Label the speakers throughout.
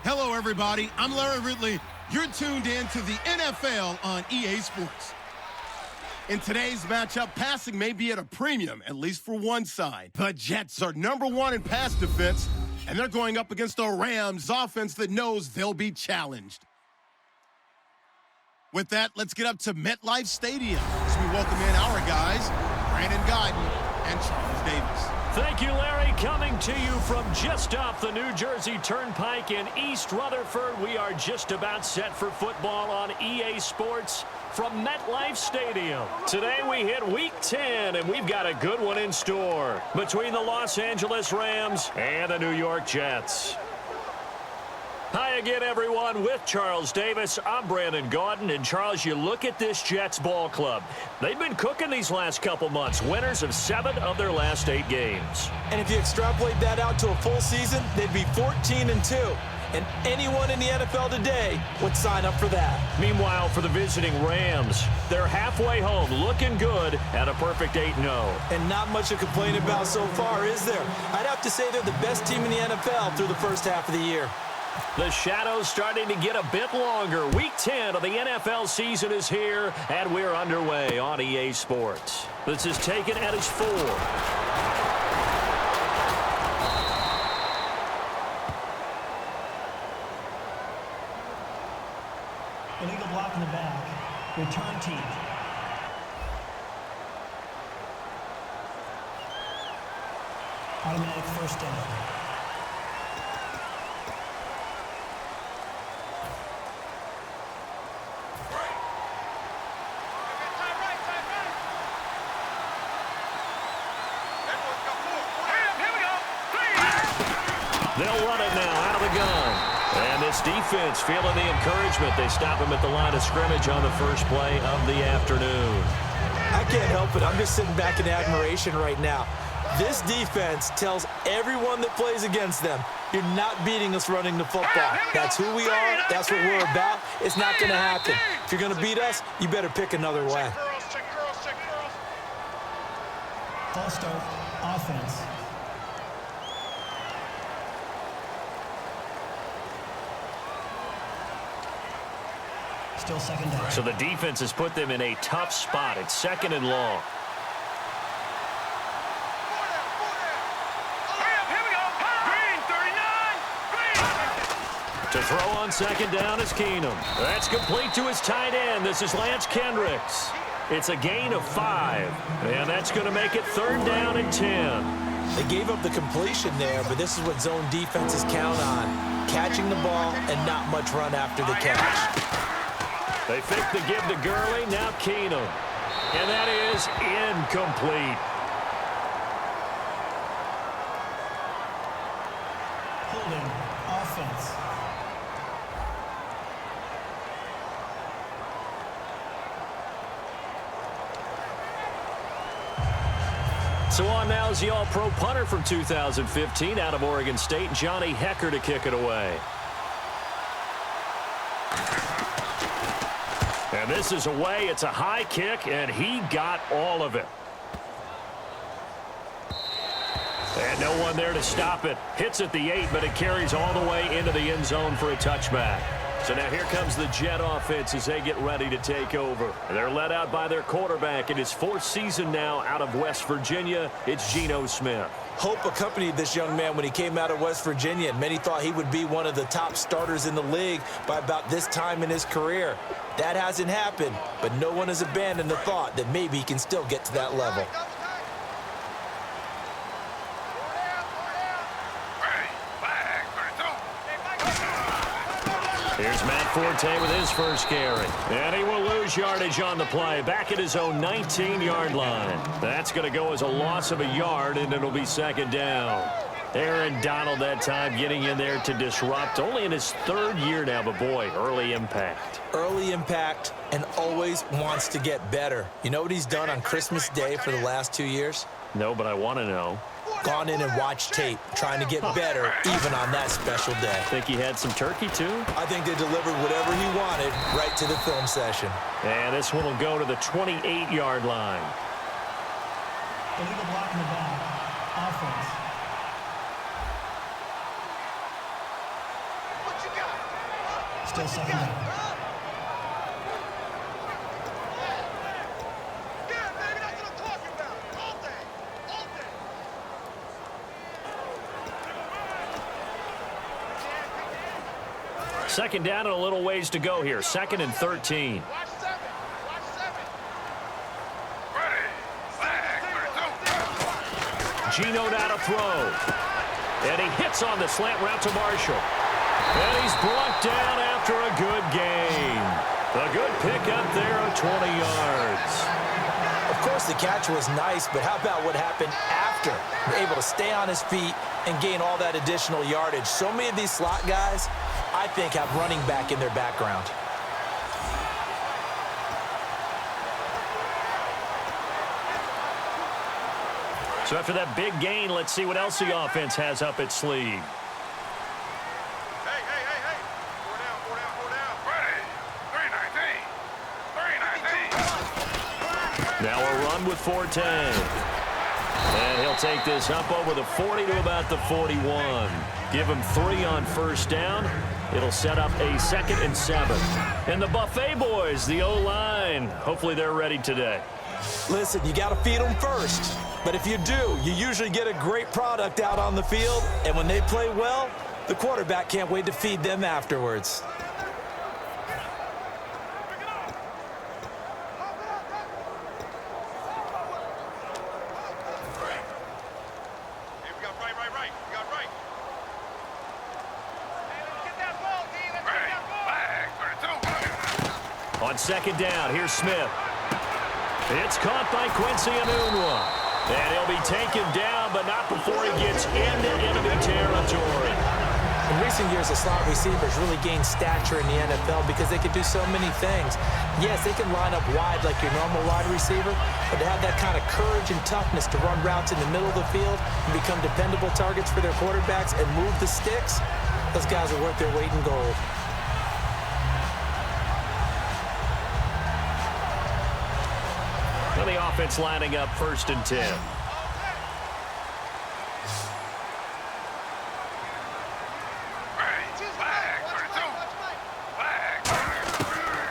Speaker 1: Hello, everybody. I'm Larry Ridley. You're tuned in to the NFL on EA Sports. In today's matchup, passing may be at a premium, at least for one side. The Jets are #1 in pass defense, and they're going up against a Rams offense that knows they'll be challenged. With that, let's get up to MetLife Stadium as we welcome in our guys, Brandon Guyton and Charles Davis.
Speaker 2: Thank you, Larry. Coming to you from just off the New Jersey Turnpike in East Rutherford. We are just about set for football on EA Sports from MetLife Stadium. Today we hit Week 10, and we've got a good one in store between the Los Angeles Rams and the New York Jets. Hi again, everyone. With Charles Davis, I'm Brandon Guyton. And Charles, you look at this Jets ball club. They've been cooking these last couple months, winners of 7 of their last 8 games.
Speaker 3: And if you extrapolate that out to a full season, they'd be 14-2. And anyone in the NFL today would sign up for that.
Speaker 2: Meanwhile, for the visiting Rams, they're halfway home, looking good at a perfect 8-0.
Speaker 3: And not much to complain about so far, is there? I'd have to say they're the best team in the NFL through the first half of the year.
Speaker 2: The shadow's starting to get a bit longer. Week 10 of the NFL season is here, and we're underway on EA Sports. This is taken at his 4.
Speaker 4: Illegal block in the back. Return team. Automatic first down.
Speaker 2: They'll run it now out of the gun. And this defense feeling the encouragement. They stop him at the line of scrimmage on the first play of the afternoon.
Speaker 3: I can't help it. I'm just sitting back in admiration right now. This defense tells everyone that plays against them, you're not beating us running the football. That's who we are. That's what we're about. It's not going to happen. If you're going to beat us, you better pick another way.
Speaker 4: False start. Offense. Still second down.
Speaker 2: So the defense has put them in a tough spot. It's 2nd and long. To throw on 2nd down is Keenum. That's complete to his tight end. This is Lance Kendricks. It's a gain of 5. And that's going to make it 3rd down and 10.
Speaker 3: They gave up the completion there, but this is what zone defenses count on. Catching the ball and not much run after the catch.
Speaker 2: They fake the give to Gurley, now Keenum. And that is incomplete.
Speaker 4: Holding. Offense.
Speaker 2: So on now is the All-Pro punter from 2015 out of Oregon State, Johnny Hecker, to kick it away. And this is away. It's a high kick, and he got all of it. And no one there to stop it. Hits at the 8, but it carries all the way into the end zone for a touchback. So now here comes the Jet offense as they get ready to take over. They're led out by their quarterback in his 4th season now out of West Virginia. It's Geno Smith.
Speaker 3: Hope accompanied this young man when he came out of West Virginia, and many thought he would be one of the top starters in the league by about this time in his career. That hasn't happened, but no one has abandoned the thought that maybe he can still get to that level.
Speaker 2: Here's Matt Forte with his first carry. And he will lose yardage on the play. Back at his own 19-yard line. That's going to go as a loss of a yard, and it'll be 2nd down. Aaron Donald that time getting in there to disrupt. Only in his 3rd year now, but boy, early impact.
Speaker 3: Early impact and always wants to get better. You know what he's done on Christmas Day for the last 2 years?
Speaker 2: No, but I want to know.
Speaker 3: Gone in and watched tape, trying to get better even on that special day.
Speaker 2: Think he had some turkey, too?
Speaker 3: I think they delivered whatever he wanted right to the film session.
Speaker 2: And this one will go to the 28-yard line.
Speaker 4: Illegal block in the back. Offense.
Speaker 5: What you got?
Speaker 4: Still second down.
Speaker 2: Second down and a little ways to go here. 2nd and 13. Gino now to throw. And he hits on the slant route to Marshall. And he's brought down after a good gain. A good pickup there of 20 yards.
Speaker 3: Of course, the catch was nice, but how about what happened after? Able to stay on his feet and gain all that additional yardage. So many of these slot guys, I think, have running back in their background.
Speaker 2: So after that big gain, let's see what else the offense has up its sleeve.
Speaker 5: Hey. 4 down. Ready. 319.
Speaker 2: Now a run with 4-10. And he'll take this up over the 40 to about the 41. Give him 3 on first down. It'll set up a 2nd and 7. And the Buffet boys, the O-line, hopefully they're ready today.
Speaker 3: Listen, you got to feed them first. But if you do, you usually get a great product out on the field. And when they play well, the quarterback can't wait to feed them afterwards.
Speaker 2: On 2nd down, here's Smith. It's caught by Quincy Enunwa. And he'll be taken down, but not before he gets into enemy territory.
Speaker 3: In recent years, the slot receivers really gained stature in the NFL because they could do so many things. Yes, they can line up wide like your normal wide receiver, but to have that kind of courage and toughness to run routes in the middle of the field and become dependable targets for their quarterbacks and move the sticks, those guys are worth their weight in gold.
Speaker 2: Well, the offense lining up 1st and 10.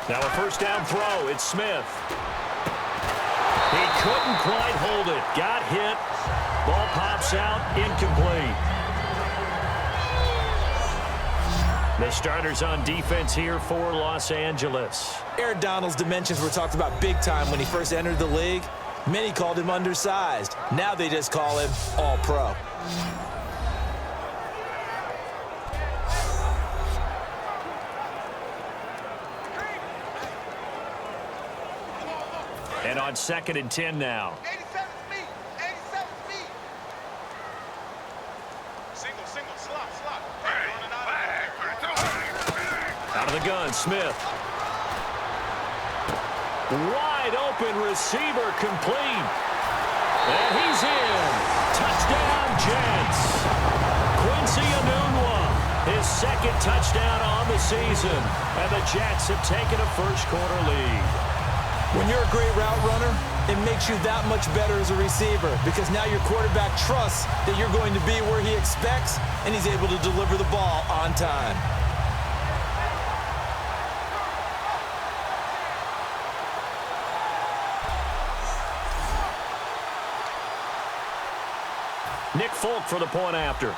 Speaker 2: Now a 1st down throw. It's Smith. He couldn't quite hold it. Got hit. Ball pops out. Incomplete. The starters on defense here for Los Angeles.
Speaker 3: Aaron Donald's dimensions were talked about big time when he first entered the league. Many called him undersized. Now they just call him all-pro.
Speaker 2: And on 2nd and 10 now.
Speaker 5: 87 speed. Single, slot.
Speaker 2: Out of the gun, Smith. Wide open receiver complete. And he's in. Touchdown, Jets. Quincy Enunwa, his 2nd touchdown on the season. And the Jets have taken a first-quarter lead.
Speaker 3: When you're a great route runner, it makes you that much better as a receiver because now your quarterback trusts that you're going to be where he expects, and he's able to deliver the ball on time.
Speaker 2: Nick Folk for the point after.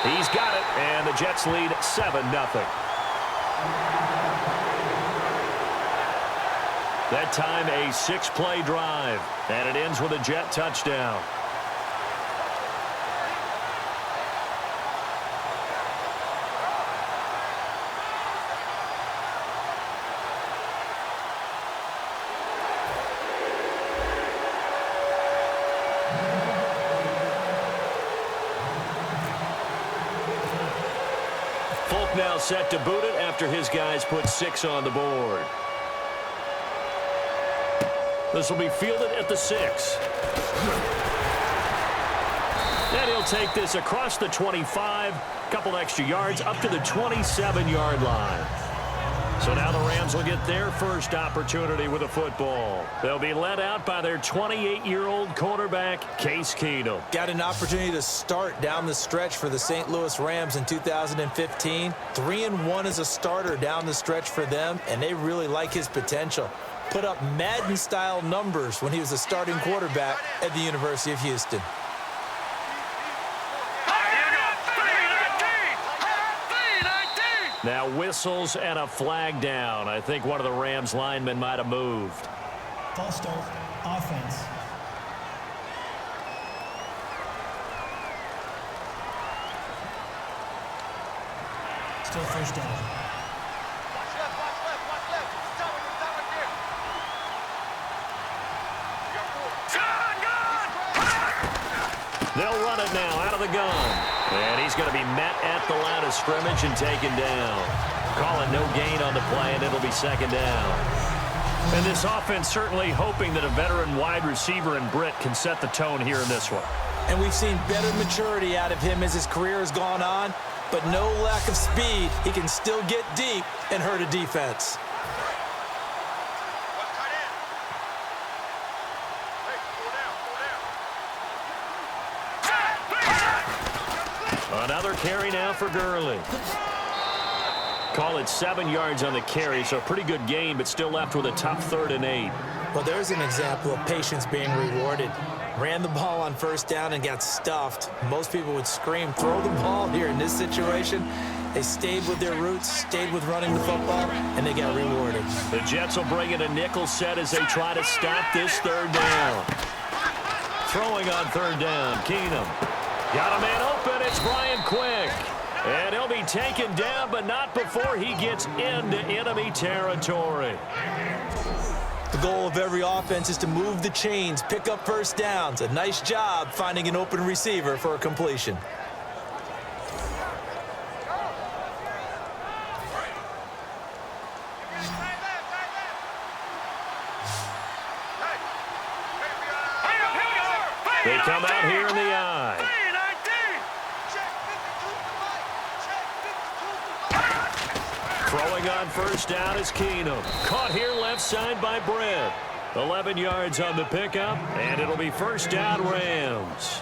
Speaker 2: He's got it, and the Jets lead 7-0. That time a 6-play drive, and it ends with a Jet touchdown. Folk now set to boot it after his guys put 6 on the board. This will be fielded at the 6. And he'll take this across the 25, couple extra yards, up to the 27-yard line. So now the Rams will get their first opportunity with a football. They'll be led out by their 28-year-old quarterback, Case Keenum.
Speaker 3: Got an opportunity to start down the stretch for the St. Louis Rams in 2015. 3-1 as a starter down the stretch for them, and they really like his potential. Put up Madden-style numbers when he was a starting quarterback at the University of Houston.
Speaker 2: Now whistles and a flag down. I think one of the Rams linemen might have moved.
Speaker 4: False start, offense. Still first down.
Speaker 5: Watch left, watch left, watch left. Stop right there. You got 4.
Speaker 2: They'll run it now out of the gun. And he's going to be met at the line of scrimmage and taken down. Calling no gain on the play, and it'll be second down. And this offense certainly hoping that a veteran wide receiver in Britt can set the tone here in this one.
Speaker 3: And we've seen better maturity out of him as his career has gone on, but no lack of speed. He can still get deep and hurt a defense.
Speaker 5: Watch tight end. Hey, 4 down, 4 down.
Speaker 2: Another carry now for Gurley. Call it 7 yards on the carry, so a pretty good gain, but still left with a tough 3rd and 8.
Speaker 3: Well, there's an example of patience being rewarded. Ran the ball on first down and got stuffed. Most people would scream, throw the ball here. In this situation, they stayed with their roots, stayed with running the football, and they got rewarded.
Speaker 2: The Jets will bring in a nickel set as they try to stop this 3rd down. Throwing on 3rd down, Keenum. Got a man open, it's Brian Quick. And he'll be taken down, but not before he gets into enemy territory.
Speaker 3: The goal of every offense is to move the chains, pick up first downs. A nice job finding an open receiver for a completion.
Speaker 2: They come out here in the eye. Throwing on first down is Keenum. Caught here left side by Britt. 11 yards on the pickup, and it'll be first down Rams.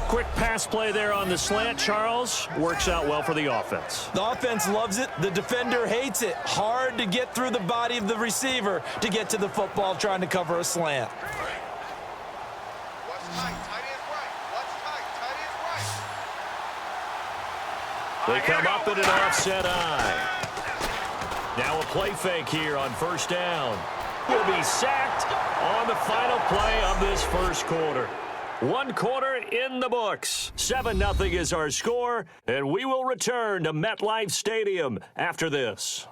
Speaker 2: Quick pass play there on the slant, Charles. Works out well for the offense.
Speaker 3: The offense loves it. The defender hates it. Hard to get through the body of the receiver to get to the football trying to cover a slant.
Speaker 5: Watch tight, tight end's right. Watch tight, tight end's right.
Speaker 2: They come up in an offset eye. Now a play fake here on first down. Will be sacked on the final play of this first quarter. 1 quarter in the books. 7-0 is our score, and we will return to MetLife Stadium after this.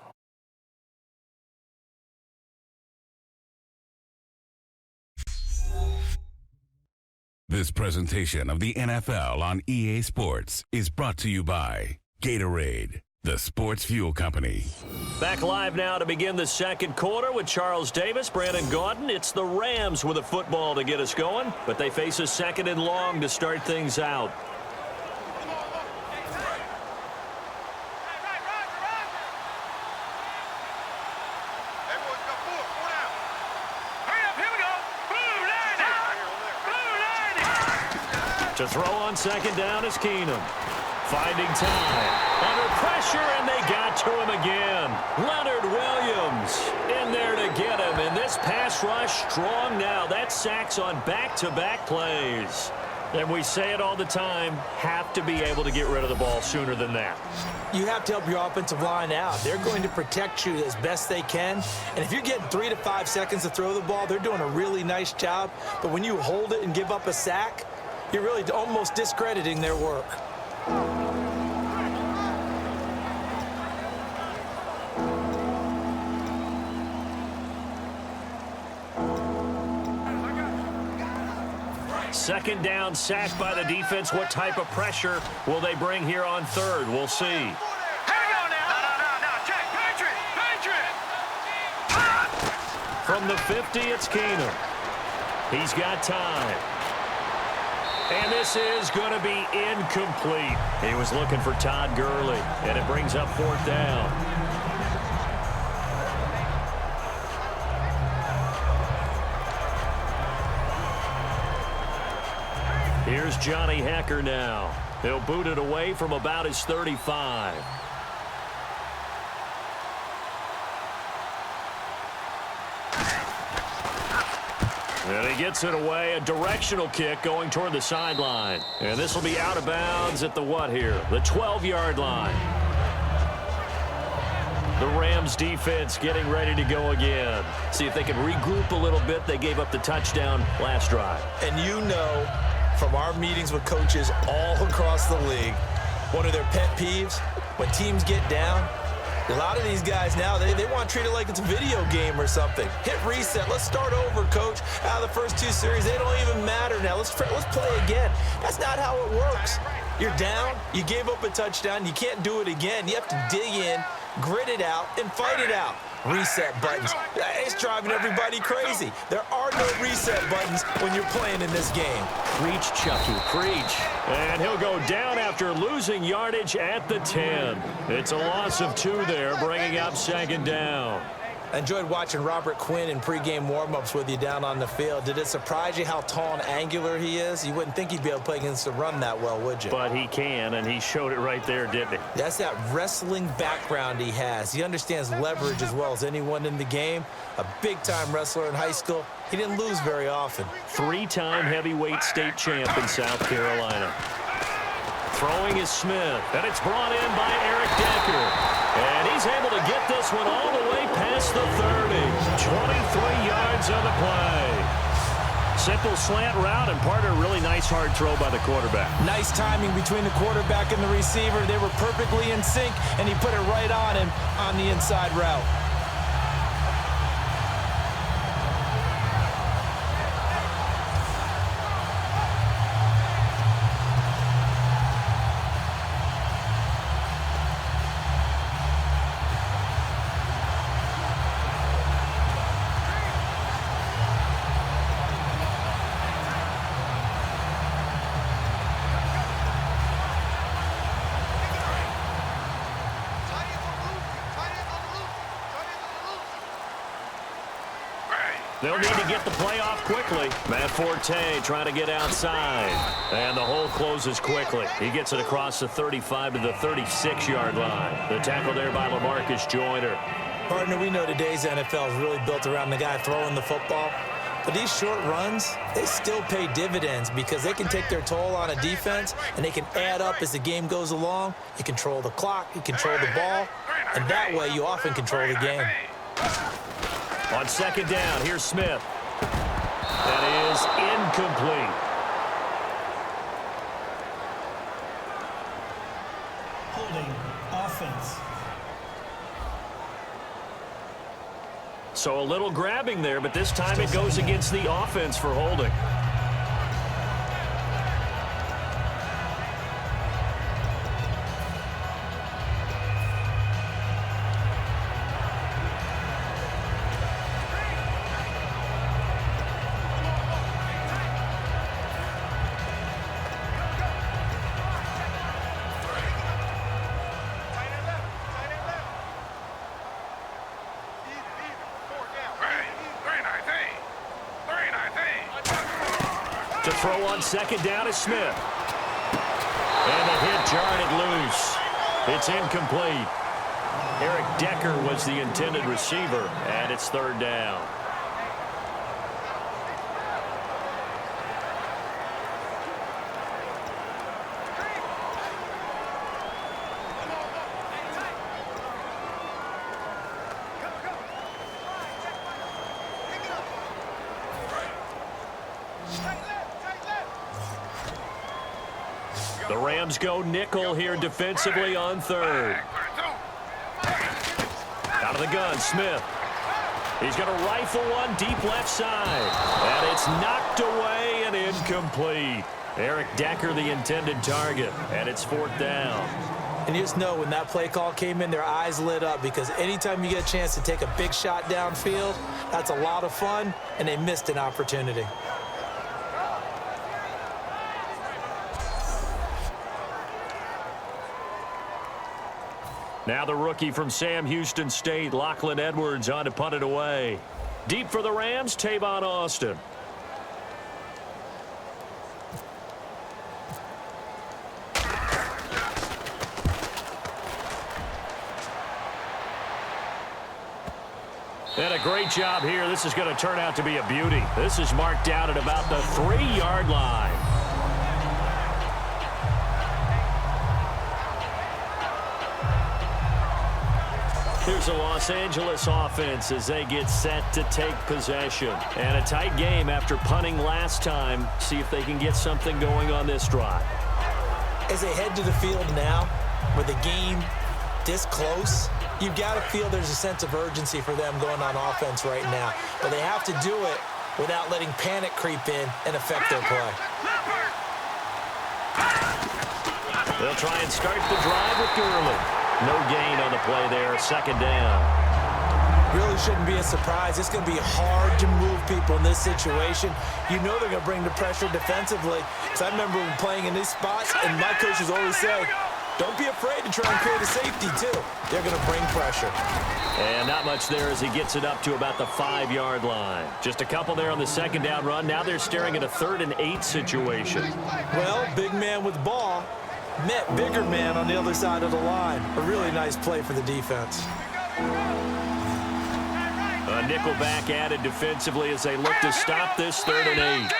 Speaker 6: This presentation of the NFL on EA Sports is brought to you by Gatorade, the sports fuel company.
Speaker 2: Back live now to begin the second quarter with Charles Davis, Brandon Gaudin. It's the Rams with a football to get us going, but they face a 2nd and long to start things out.
Speaker 5: Everyone's got 4 down.
Speaker 7: Hurry up, here we go.
Speaker 2: To throw on 2nd down is Keenum. Finding time. Under pressure, and they got to him again. Leonard Williams in there to get him. And this pass rush strong now. That's sacks on back-to-back plays. And we say it all the time, have to be able to get rid of the ball sooner than that.
Speaker 3: You have to help your offensive line out. They're going to protect you as best they can. And if you're getting 3 to 5 seconds to throw the ball, they're doing a really nice job. But when you hold it and give up a sack, you're really almost discrediting their work.
Speaker 2: Second down, sacked by the defense. What type of pressure will they bring here on 3rd? We'll see.
Speaker 7: Here we go now. No. Check. Patriot.
Speaker 2: From the 50, it's Keenum. He's got time. And this is going to be incomplete. He was looking for Todd Gurley, and it brings up 4th down. Here's Johnny Hecker now. He'll boot it away from about his 35. And he gets it away, a directional kick going toward the sideline. And this will be out of bounds at the what here? The 12-yard line. The Rams defense getting ready to go again. See if they can regroup a little bit. They gave up the touchdown last drive.
Speaker 3: And you know from our meetings with coaches all across the league, one of their pet peeves, when teams get down, a lot of these guys now, they want to treat it like it's a video game or something. Hit reset. Let's start over, coach. Out of the first 2 series, they don't even matter now. Let's play again. That's not how it works. You're down. You gave up a touchdown. You can't do it again. You have to dig in, grit it out, and fight it out. Reset buttons. It's driving everybody crazy. There are no reset buttons when you're playing in this game.
Speaker 2: Preach, Chucky, preach. And he'll go down after losing yardage at the 10. It's a loss of 2 there, bringing up 2nd down.
Speaker 3: I enjoyed watching Robert Quinn in pregame warm-ups with you down on the field. Did it surprise you how tall and angular he is? You wouldn't think he'd be able to play against the run that well, would you?
Speaker 2: But he can, and he showed it right there, didn't he?
Speaker 3: That's that wrestling background he has. He understands leverage as well as anyone in the game. A big-time wrestler in high school. He didn't lose very often.
Speaker 2: 3-time heavyweight state champ in South Carolina. Throwing is Smith, and it's brought in by Eric Decker. And he's able to get this one all the way past the 30. 23 yards on the play. Simple slant route, and part of a really nice hard throw by the quarterback.
Speaker 3: Nice timing between the quarterback and the receiver. They were perfectly in sync, and he put it right on him on the inside route.
Speaker 2: They'll need to get the play off quickly. Matt Forte trying to get outside. And the hole closes quickly. He gets it across the 35 to the 36-yard line. The tackle there by LaMarcus Joyner.
Speaker 3: Partner, we know today's NFL is really built around the guy throwing the football. But these short runs, they still pay dividends because they can take their toll on a defense and they can add up as the game goes along. You control the clock, you control the ball, and that way you often control the game.
Speaker 2: On 2nd down, here's Smith. That is incomplete.
Speaker 4: Holding offense.
Speaker 2: So a little grabbing there, but this time it goes against the offense for holding. To throw on 2nd down is Smith. And the hit jarred it loose. It's incomplete. Eric Decker was the intended receiver, and it's 3rd down. The Rams go nickel here defensively on 3rd. Out of the gun, Smith. He's going to rifle one deep left side. And it's knocked away and incomplete. Eric Decker, the intended target. And it's 4th down.
Speaker 3: And you just know when that play call came in, their eyes lit up because anytime you get a chance to take a big shot downfield, that's a lot of fun, and they missed an opportunity.
Speaker 2: Now the rookie from Sam Houston State, Lachlan Edwards, on to punt it away. Deep for the Rams, Tavon Austin. And a great job here. This is going to turn out to be a beauty. This is marked out at about the 3-yard line. Here's the Los Angeles offense as they get set to take possession. And a tight game after punting last time. See if they can get something going on this drive.
Speaker 3: As they head to the field now, with the game this close, you've got to feel there's a sense of urgency for them going on offense right now. But they have to do it without letting panic creep in and affect their play.
Speaker 2: They'll try and start the drive with Gurley. No gain on the play there, 2nd down.
Speaker 3: Really shouldn't be a surprise. It's going to be hard to move people in this situation. You know they're going to bring the pressure defensively. Because I remember when playing in these spots, and my coaches always say, don't be afraid to try and create a safety, too. They're going to bring pressure.
Speaker 2: And not much there as he gets it up to about the 5-yard line. Just a couple there on the 2nd down run. Now they're staring at a 3rd and 8 situation.
Speaker 3: Well, big man with ball met bigger man on the other side of the line. A really nice play for the defense.
Speaker 2: A nickelback added defensively as they look to stop this 3rd and 8.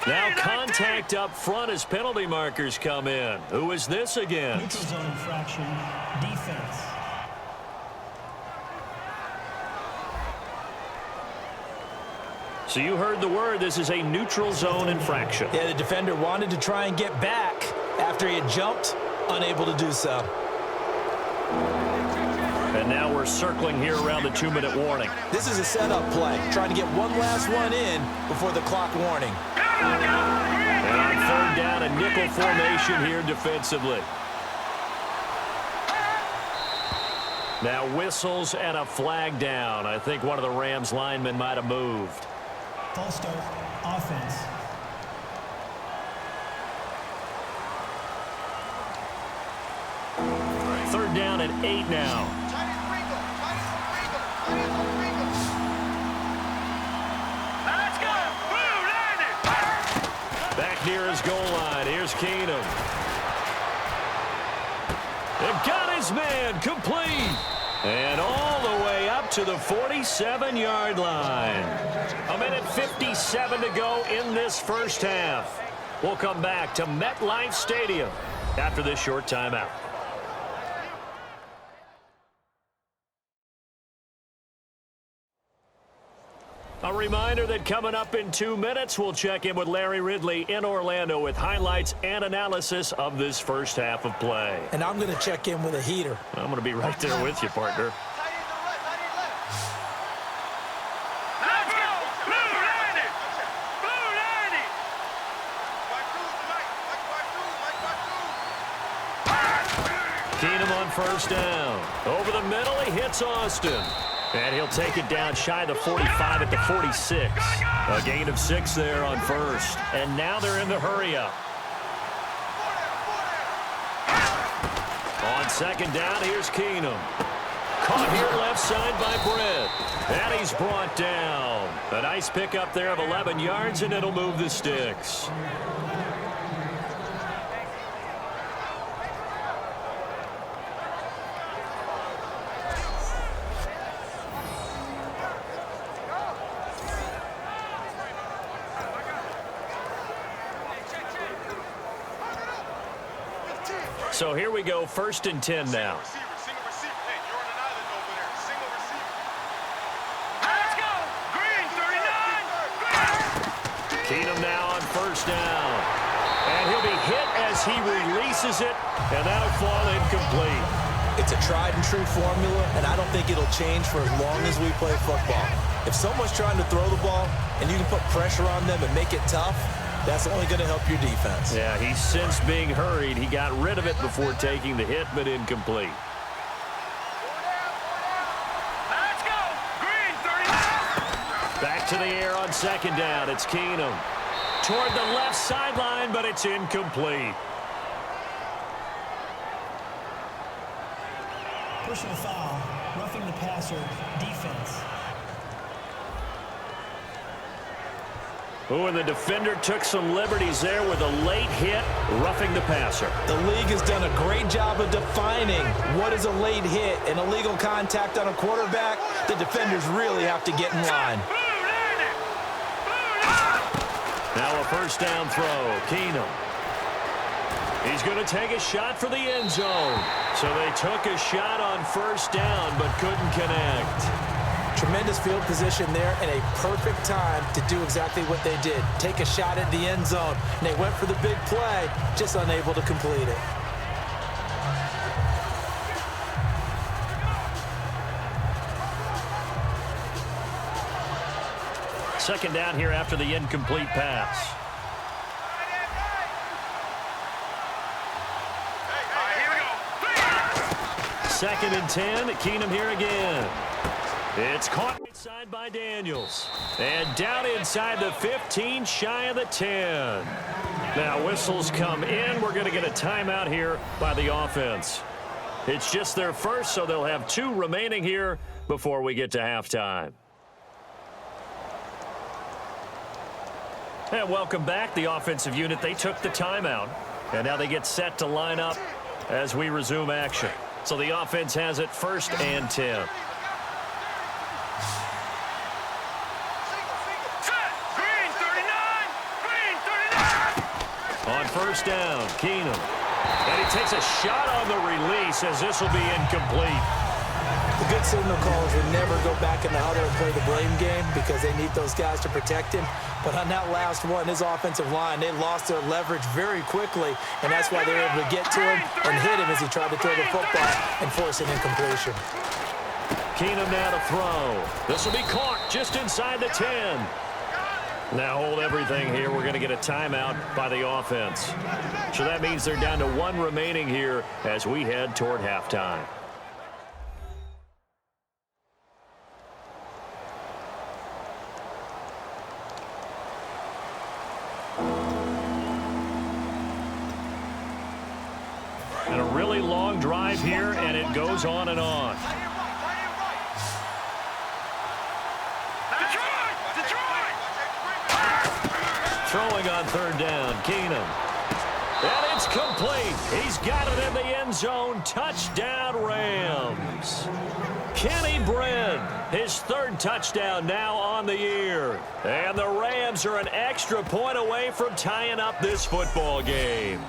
Speaker 2: Now contact up front as penalty markers come in. Who is this against?
Speaker 4: Neutral zone infraction, defense.
Speaker 2: So you heard the word. This is a neutral zone infraction.
Speaker 3: Yeah, the defender wanted to try and get back after he had jumped, unable to do so.
Speaker 2: And now we're circling here around the 2-minute warning.
Speaker 3: This is a setup play, trying to get one last one in before the clock warning.
Speaker 2: And on 3rd down, a nickel formation here defensively. Now whistles and a flag down. I think one of the Rams linemen might have moved.
Speaker 4: False start, offense.
Speaker 2: Third down and 8 now.
Speaker 7: Let's go. Blue landed.
Speaker 2: Back near his goal line. Here's Keenum. And got his man complete. And all the way up to the 47-yard line. 1:57 to go in this first half. We'll come back to MetLife Stadium after this short timeout. A reminder that coming up in 2 minutes, we'll check in with Larry Ridley in Orlando with highlights and analysis of this first half of play.
Speaker 3: And I'm going to check in with a heater.
Speaker 2: I'm going to be right there with you, partner.
Speaker 7: Let's go. Blue landed. Blue landed.
Speaker 2: Keenum on 1st down. Over the middle, he hits Austin. And he'll take it down shy of the 45 at the 46. A gain of 6 there on 1st. And now they're in the hurry-up. On 2nd down, here's Keenum. Caught here left side by Britt. And he's brought down. A nice pickup there of 11 yards, and it'll move the sticks. So here we go, 1st and 10 now.
Speaker 7: Single receiver. Hey, you're on an island over there. Single receiver. Let's go. Green 39.
Speaker 2: Keenum now on 1st down. And he'll be hit as he releases it, and that'll fall incomplete.
Speaker 3: It's a tried and true formula, and I don't think it'll change for as long as we play football. If someone's trying to throw the ball and you can put pressure on them and make it tough, that's only going to help your defense.
Speaker 2: Yeah, he's since being hurried. He got rid of it before taking the hit, but incomplete.
Speaker 7: Let's go. Green 39.
Speaker 2: Back to the air on 2nd down. It's Keenum. Toward the left sideline, but it's incomplete.
Speaker 4: Personal foul, roughing the passer, defense.
Speaker 2: Oh, and the defender took some liberties there with a late hit, roughing the passer.
Speaker 3: The league has done a great job of defining what is a late hit. An illegal contact on a quarterback, the defenders really have to get in line.
Speaker 2: Now a first down throw, Keenum. He's going to take a shot for the end zone. So they took a shot on first down but couldn't connect.
Speaker 3: Tremendous field position there and a perfect time to do exactly what they did. Take a shot at the end zone. And they went for the big play, just unable to complete it.
Speaker 2: Second down here after the incomplete pass. Second and 10. Keenum here again. It's caught inside by Daniels. And down inside the 15, shy of the 10. Now whistles come in. We're going to get a timeout here by the offense. It's just their first, so they'll have 2 remaining here before we get to halftime. And welcome back. The offensive unit, they took the timeout. And now they get set to line up as we resume action. So the offense has it first and 10. On first down, Keenum. And he takes a shot on the release as this will be incomplete.
Speaker 3: The good signal callers would never go back in the huddle and play the blame game because they need those guys to protect him. But on that last one, his offensive line, they lost their leverage very quickly, and that's why they were able to get to him and hit him as he tried to throw the football and force an incompletion.
Speaker 2: Keenum now to throw. This will be caught just inside the 10. Now hold everything here. We're going to get a timeout by the offense. So that means they're down to 1 remaining here as we head toward halftime. And a really long drive here, and it goes on and on. Throwing on third down, Keenum. And it's complete. He's got it in the end zone. Touchdown, Rams. Kenny Brent, his 3rd touchdown now on the year. And the Rams are an extra point away from tying up this football game.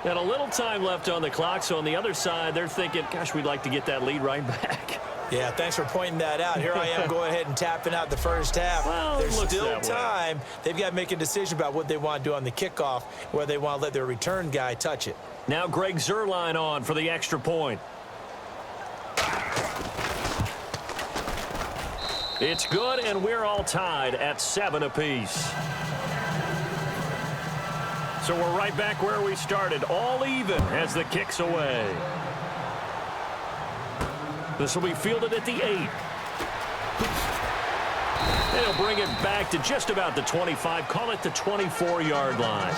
Speaker 2: And a little time left on the clock, so on the other side, they're thinking, gosh, we'd like to get that lead right back.
Speaker 3: Yeah, thanks for pointing that out. Here I am going ahead and tapping out the first half.
Speaker 2: Well,
Speaker 3: there's
Speaker 2: looks
Speaker 3: still
Speaker 2: that way.
Speaker 3: time. They've got to make a decision about what they want to do on the kickoff, where they want to let their return guy touch it.
Speaker 2: Now Greg Zuerlein on for the extra point. It's good, and we're all tied at 7 apiece. So we're right back where we started, all even as the kick's away. This will be fielded at the 8. They'll bring it back to just about the 25, call it the 24-yard line.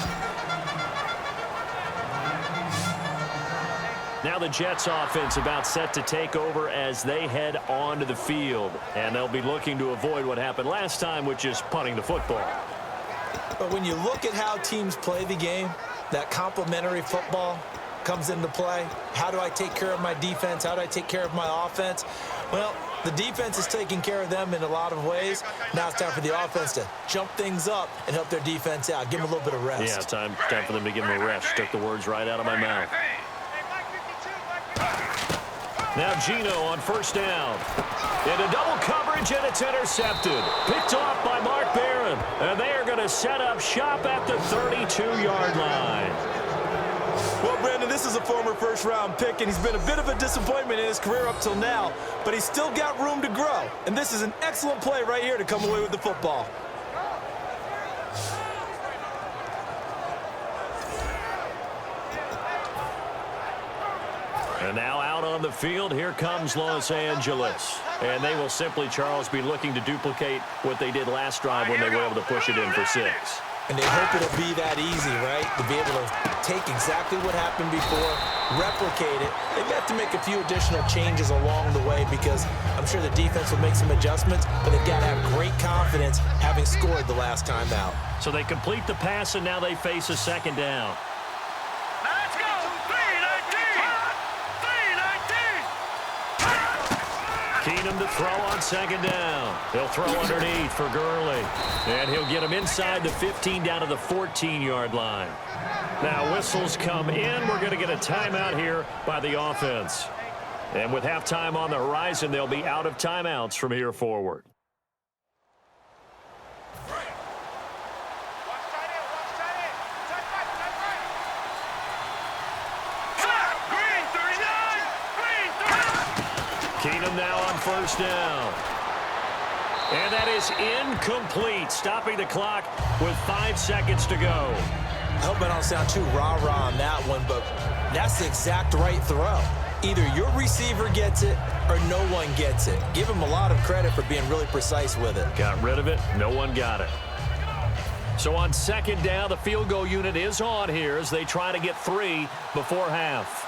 Speaker 2: Now the Jets offense about set to take over as they head onto the field. And they'll be looking to avoid what happened last time, which is punting the football.
Speaker 3: But when you look at how teams play the game, that complementary football comes into play. How do I take care of my defense? How do I take care of my offense? Well, the defense is taking care of them in a lot of ways. Now it's time for the offense to jump things up and help their defense out. Give them a little bit of rest.
Speaker 2: Yeah, time for them to give them a rest. Took the words right out of my mouth. Now Gino on first down. Into double coverage, and it's intercepted. Picked off by Mark Barron. And they are going to set up shop at the 32-yard line.
Speaker 3: Well, Brandon, this is a former first-round pick, and he's been a bit of a disappointment in his career up till now, but he's still got room to grow. And this is an excellent play right here to come away with the football.
Speaker 2: And now out on the field, here comes Los Angeles. And they will simply, Charles, be looking to duplicate what they did last drive when they were able to push it in for 6.
Speaker 3: And they hope it'll be that easy, right? To be able to take exactly what happened before, replicate it. They may have to make a few additional changes along the way because I'm sure the defense will make some adjustments, but they've got to have great confidence having scored the last time out.
Speaker 2: So they complete the pass, and now they face a second down.
Speaker 7: Let's go! 319!
Speaker 2: Keenum to throw on second down. He'll throw underneath for Gurley. And he'll get him inside the 15 down to the 14-yard line. Now whistles come in. We're going to get a timeout here by the offense. And with halftime on the horizon, they'll be out of timeouts from here forward. Keenum now on first down. And that is incomplete, stopping the clock with 5 seconds to go.
Speaker 3: I hope I don't sound too rah-rah on that one, but that's the exact right throw. Either your receiver gets it or no one gets it. Give him a lot of credit for being really precise with it.
Speaker 2: Got rid of it. No one got it. So on second down, the field goal unit is on here as they try to get 3 before half.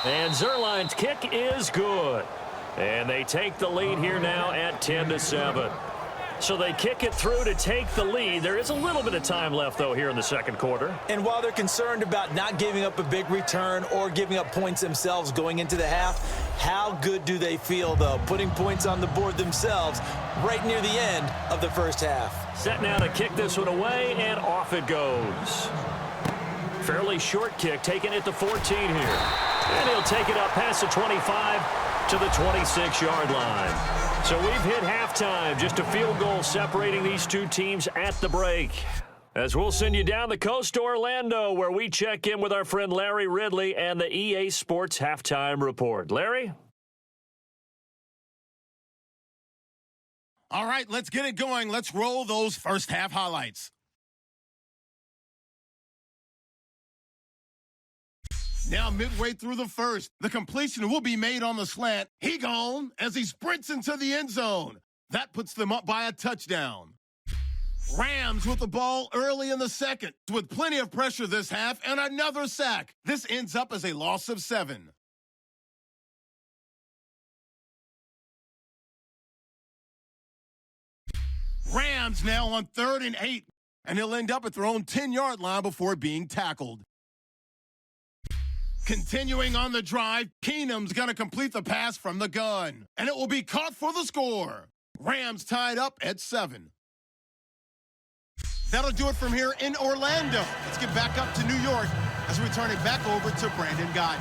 Speaker 2: And Zerline's kick is good. And they take the lead here now at 10-7. So they kick it through to take the lead. There is a little bit of time left, though, here in the second quarter.
Speaker 3: And while they're concerned about not giving up a big return or giving up points themselves going into the half, how good do they feel, though, putting points on the board themselves right near the end of the first half?
Speaker 2: Set now to kick this one away, and off it goes. Fairly short kick, taken at the 14 here. And he'll take it up past the 25 to the 26-yard line. So we've hit halftime. Just a field goal separating these two teams at the break. As we'll send you down the coast to Orlando, where we check in with our friend Larry Ridley and the EA Sports Halftime Report. Larry?
Speaker 1: All right, let's get it going. Let's roll those first half highlights. Now midway through the first, the completion will be made on the slant. He gone as he sprints into the end zone. That puts them up by a touchdown. Rams with the ball early in the second with plenty of pressure this half and another sack. This ends up as a loss of 7. Rams now on 3rd and 8, and he'll end up at their own 10-yard line before being tackled. Continuing on the drive, Keenum's going to complete the pass from the gun, and it will be caught for the score. Rams tied up at 7. That'll do it from here in Orlando. Let's get back up to New York as we turn it back over to Brandon Guyton.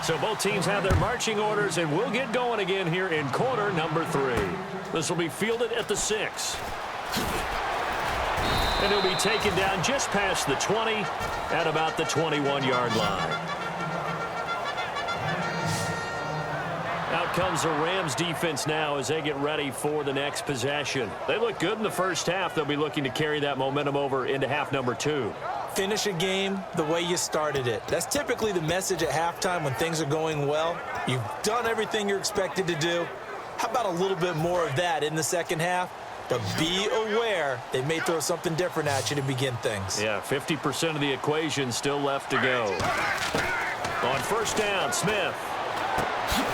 Speaker 2: So both teams have their marching orders, and we'll get going again here in quarter number 3. This will be fielded at the 6. And he'll be taken down just past the 20 at about the 21-yard line. Out comes the Rams defense now as they get ready for the next possession. They look good in the first half. They'll be looking to carry that momentum over into half number 2.
Speaker 3: Finish a game the way you started it. That's typically the message at halftime when things are going well. You've done everything you're expected to do. How about a little bit more of that in the second half? But be aware they may throw something different at you to begin things.
Speaker 2: Yeah, 50% of the equation still left to go. On first down, Smith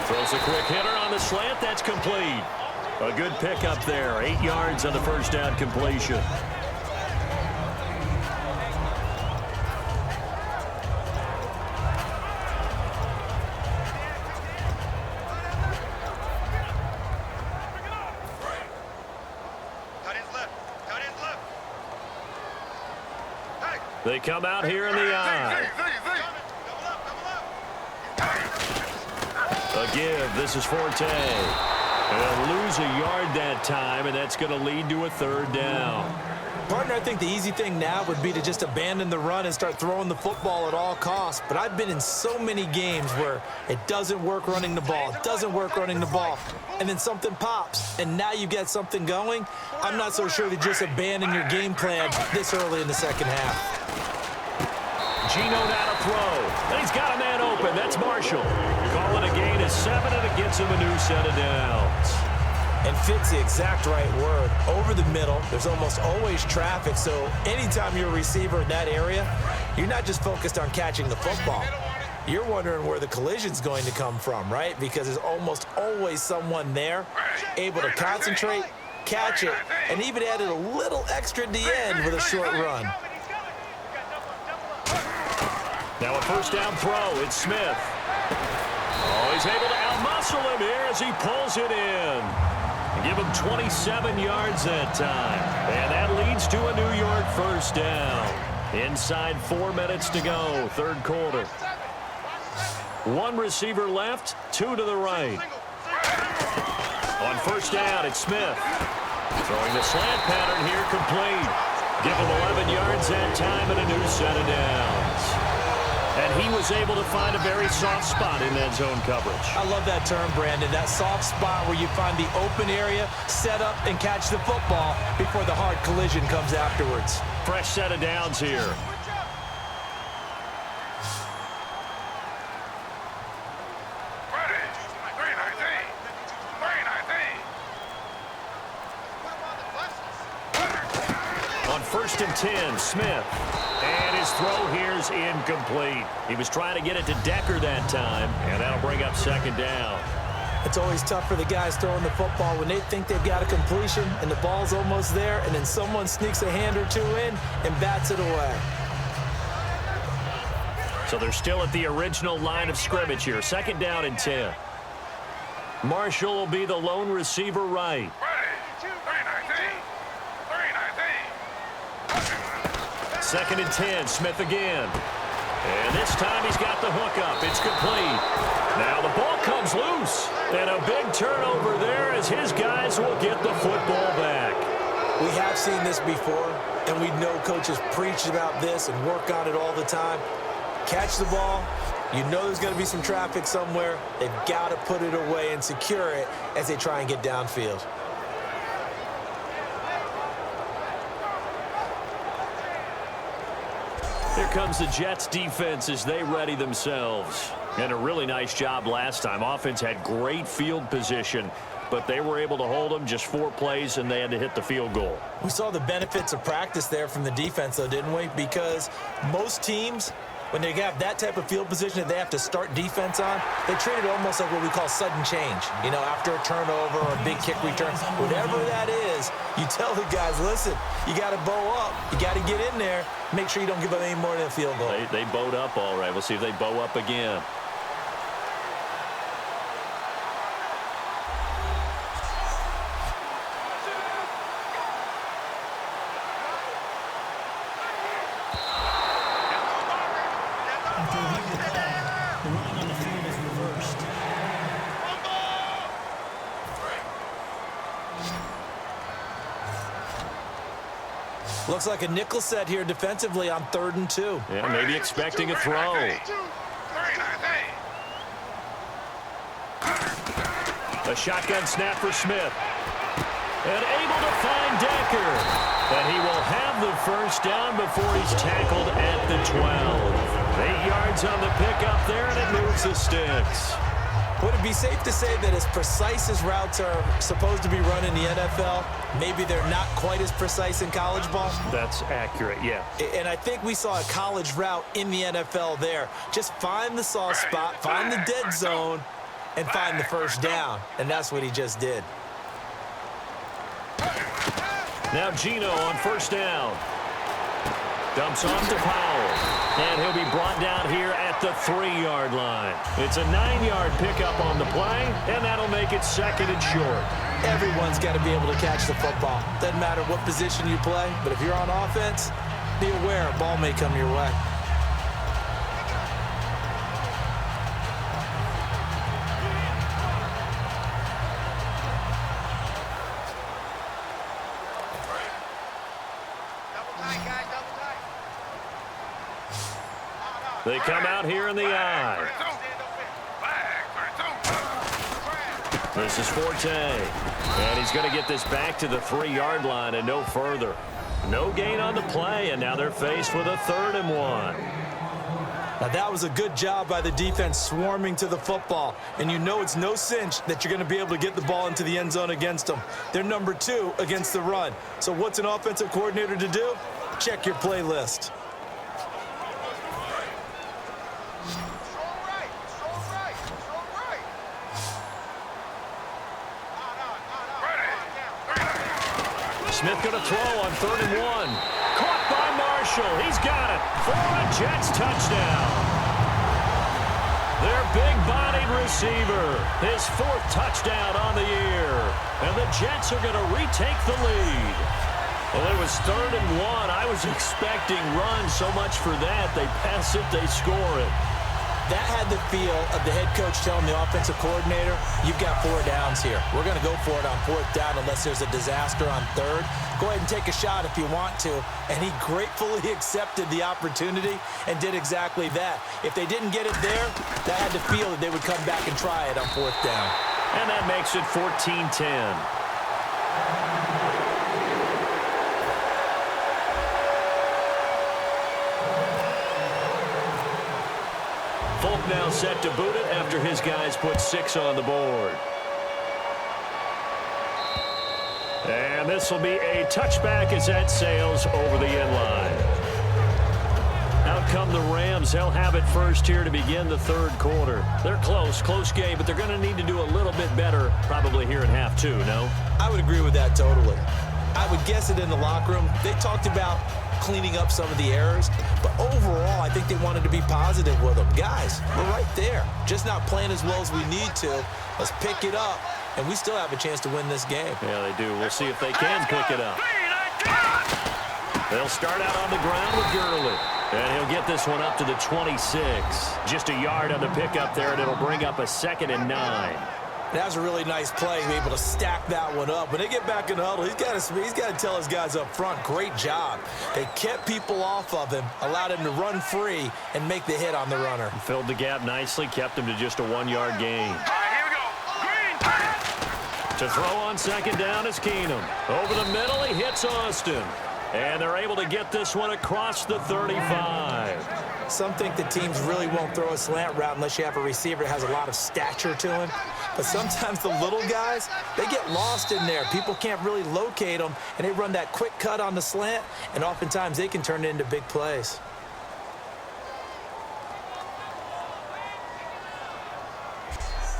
Speaker 2: throws a quick hitter on the slant. That's complete. A good pickup there. 8 yards on the first down completion. They come out here in the eye. A give. This is Forte. And they'll lose a yard that time, and that's going to lead to a 3rd down.
Speaker 3: Partner, I think the easy thing now would be to just abandon the run and start throwing the football at all costs. But I've been in so many games where it doesn't work running the ball, it doesn't work running the ball, and then something pops, and now you get something going. I'm not so sure to just abandon your game plan this early in the second half.
Speaker 2: Gino now to throw. And he's got a man open. That's Marshall. Call it a gain of to 7, and it gets him a new set of downs.
Speaker 3: And fit's the exact right word. Over the middle, there's almost always traffic, so anytime you're a receiver in that area, you're not just focused on catching the football. You're wondering where the collision's going to come from, right? Because there's almost always someone there able to concentrate, catch it, and even added a little extra at the end with a short run.
Speaker 2: Now a first down throw. It's Smith. Oh, he's able to outmuscle him here as he pulls it in. Give him 27 yards that time. And that leads to a New York first down. Inside 4 minutes to go, third quarter. One receiver left, 2 to the right. On first down, it's Smith. Throwing the slant pattern here, complete. Give him 11 yards that time and a new set of downs. And he was able to find a very soft spot in that zone coverage.
Speaker 3: I love that term, Brandon. That soft spot where you find the open area, set up, and catch the football before the hard collision comes afterwards.
Speaker 2: Fresh set of downs here. On first and 10, Smith. And his throw here is incomplete. He was trying to get it to Decker that time, and that'll bring up second down.
Speaker 3: It's always tough for the guys throwing the football when they think they've got a completion and the ball's almost there, and then someone sneaks a hand or two in and bats it away.
Speaker 2: So they're still at the original line of scrimmage here. Second down and 10. Marshall will be the lone receiver right. Second and 10, Smith again. And this time he's got the hook up. It's complete. Now the ball comes loose. And a big turnover there as his guys will get the football back.
Speaker 3: We have seen this before, and we know coaches preach about this and work on it all the time. Catch the ball. You know there's going to be some traffic somewhere. They've got to put it away and secure it as they try and get downfield.
Speaker 2: Here comes the Jets defense as they ready themselves. And a really nice job last time. Offense had great field position, but they were able to hold them just 4 plays, and they had to hit the field goal.
Speaker 3: We saw the benefits of practice there from the defense, though, didn't we? Because most teams, when they have that type of field position that they have to start defense on, they treat it almost like what we call sudden change. You know, after a turnover or a big kick return, whatever that is, you tell the guys, listen, you got to bow up. You got to get in there. Make sure you don't give up any more than a field goal.
Speaker 2: They bowed up all right. We'll see if they bow up again.
Speaker 4: After reviewing the play, the running on the field is reversed.
Speaker 3: Looks like a nickel set here defensively on 3rd and 2.
Speaker 2: Yeah, maybe expecting a throw. A shotgun snap for Smith. And able to find Decker. And he will have the first down before he's tackled at the 12. 8 yards on the pickup there, and it moves the sticks.
Speaker 3: Would it be safe to say that as precise as routes are supposed to be run in the NFL, maybe they're not quite as precise in college ball?
Speaker 2: That's accurate, yeah.
Speaker 3: And I think we saw a college route in the NFL there. Just find the soft spot, find the dead zone, and find the first down. And that's what he just did.
Speaker 2: Now Gino on first down. Dumps off to Powell. And he'll be brought down here at the 3-yard line. It's a 9-yard pickup on the play, and that'll make it 2nd and short.
Speaker 3: Everyone's got to be able to catch the football. Doesn't matter what position you play, but if you're on offense, be aware a ball may come your way.
Speaker 2: They come out here in the I. This is Forte. And he's going to get this back to the 3-yard line and no further. No gain on the play, and now they're faced with a 3rd and 1.
Speaker 3: Now, that was a good job by the defense swarming to the football. And you know it's no cinch that you're going to be able to get the ball into the end zone against them. They're number 2 against the run. So what's an offensive coordinator to do? Check your playlist.
Speaker 2: Smith going to throw on 3rd and 1. Caught by Marshall. He's got it for a Jets touchdown. Their big-bodied receiver, his 4th touchdown on the year. And the Jets are going to retake the lead. Well, it was 3rd and 1. I was expecting run so much for that. They pass it, they score it.
Speaker 3: That had the feel of the head coach telling the offensive coordinator, you've got 4 downs here. We're going to go for it on 4th down unless there's a disaster on 3rd. Go ahead and take a shot if you want to. And he gratefully accepted the opportunity and did exactly that. If they didn't get it there, that had the feel that they would come back and try it on 4th down.
Speaker 2: And that makes it 14-10. Folk now set to boot it after his guys put 6 on the board. And this will be a touchback as that sails over the end line. Out come the Rams. They'll have it first here to begin the 3rd quarter. They're close game, but they're going to need to do a little bit better probably here in half 2, no?
Speaker 3: I would agree with that totally. I would guess it in the locker room. They talked about cleaning up some of the errors, but overall, I think they wanted to be positive with them. Guys, we're right there. Just not playing as well as we need to. Let's pick it up, and we still have a chance to win this game.
Speaker 2: Yeah, they do. We'll see if they can pick it up. They'll start out on the ground with Gurley, and he'll get this one up to the 26. Just a yard on the pickup there, and it'll bring up a 2nd and 9.
Speaker 3: That was a really nice play to be able to stack that one up. When they get back in the huddle, he's got to tell his guys up front, great job. They kept people off of him, allowed him to run free, and make the hit on the runner.
Speaker 2: Filled the gap nicely, kept him to just a 1-yard gain.
Speaker 7: All right, here we go. Green.
Speaker 2: To throw on 2nd down is Keenum. Over the middle, he hits Austin. And they're able to get this one across the 35.
Speaker 3: Some think the teams really won't throw a slant route unless you have a receiver that has a lot of stature to him. But sometimes the little guys, they get lost in there. People can't really locate them, and they run that quick cut on the slant, and oftentimes they can turn it into big plays.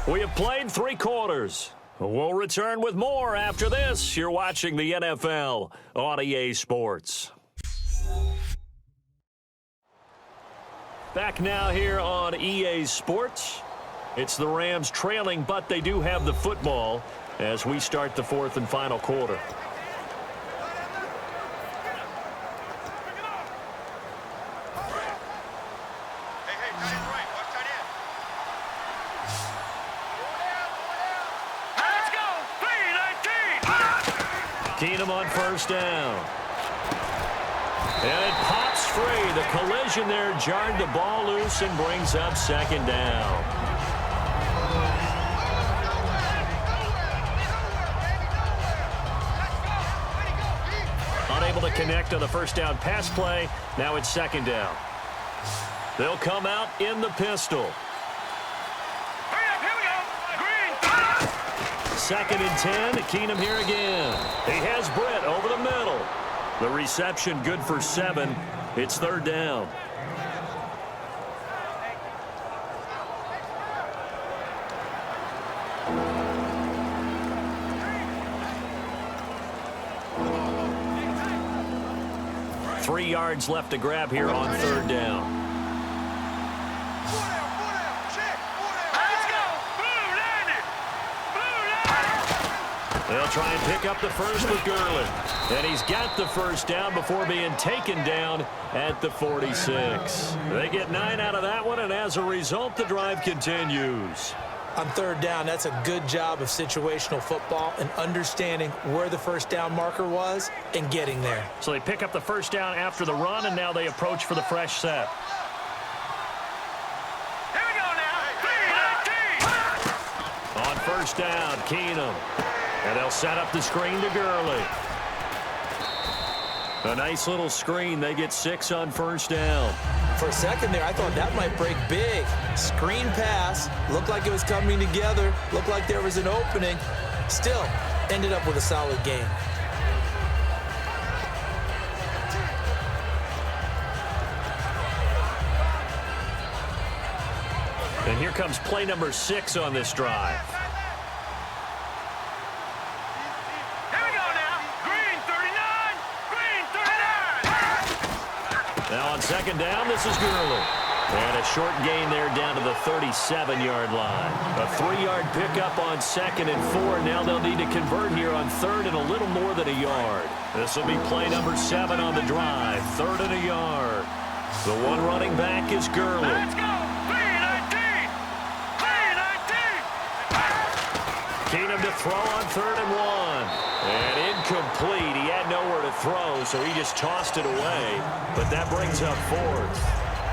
Speaker 2: We have played 3 quarters. We'll return with more after this. You're watching the NFL on EA Sports. Back now here on EA Sports. It's the Rams trailing, but they do have the football as we start the 4th and final quarter.
Speaker 7: Hey, tight end right. Watch tight end. Let's go. 3-19.
Speaker 2: Keenum on 1st down. And it pops free. The collision there jarred the ball loose and brings up 2nd down. Unable to connect on the 1st down pass play. Now it's 2nd down. They'll come out in the pistol.
Speaker 7: Hurry up, here we go. Green.
Speaker 2: 2nd and 10. Keenum here again. He has Britt over the middle. The reception good for 7. It's 3rd down. Three yards left to grab here on 3rd down.
Speaker 7: Let's go. Blue landed. Blue landed.
Speaker 2: They'll try and pick up the first with Gurley. And he's got the 1st down before being taken down at the 46. They get 9 out of that one, and as a result, the drive continues.
Speaker 3: On 3rd down, that's a good job of situational football and understanding where the 1st down marker was and getting there.
Speaker 2: So they pick up the 1st down after the run, and now they approach for the fresh set.
Speaker 7: Here we go now. 3-19.
Speaker 2: On 1st down, Keenum. And they'll set up the screen to Gurley. A nice little screen. They get 6 on 1st down.
Speaker 3: For a second there, I thought that might break big. Screen pass, looked like it was coming together, looked like there was an opening. Still, ended up with a solid game.
Speaker 2: And here comes play number 6 on this drive.
Speaker 7: Here we go now. Green 39. Green 39.
Speaker 2: Now on second down, this is Gurley. And a short gain there down to the 37-yard line. A 3-yard pickup on 2nd and 4. Now they'll need to convert here on 3rd and a little more than a yard. This will be play number 7 on the drive. 3rd and a yard. The one running back is Gurley.
Speaker 7: Let's go. Green 19. Green 19.
Speaker 2: Keenum to throw on 3rd and 1. And incomplete. He had nowhere to throw, so he just tossed it away. But that brings up 4th.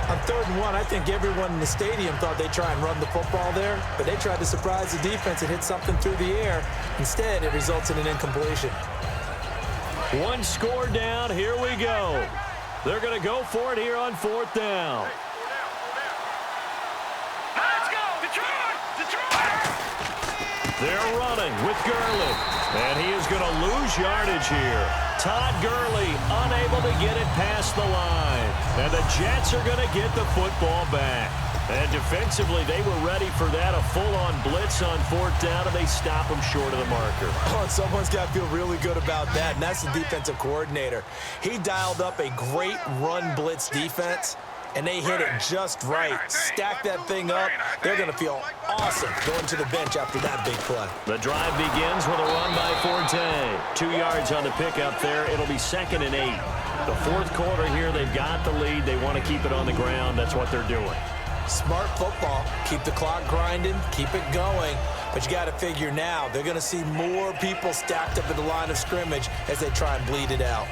Speaker 3: On 3rd and 1, I think everyone in the stadium thought they'd try and run the football there, but they tried to surprise the defense and hit something through the air. Instead, it results in an incompletion.
Speaker 2: One score down. Here we go. They're going to go for it here on 4th down.
Speaker 7: Let's go. Detroit. Detroit.
Speaker 2: They're running with Gurley. And he is going to lose yardage here. Todd Gurley unable to get it past the line. And the Jets are going to get the football back. And defensively, they were ready for that. A full-on blitz on 4th down, and they stop him short of the marker.
Speaker 3: Oh, someone's got to feel really good about that, and that's the defensive coordinator. He dialed up a great run blitz defense, and they hit it just right. Stack that thing up. They're going to feel awesome going to the bench after that big play.
Speaker 2: The drive begins with a run by Forte. 2 yards on the pickup there. It'll be 2nd and 8. The 4th quarter here, they've got the lead. They want to keep it on the ground. That's what they're doing.
Speaker 3: Smart football. Keep the clock grinding. Keep it going. But you got to figure now, they're going to see more people stacked up at the line of scrimmage as they try and bleed it out.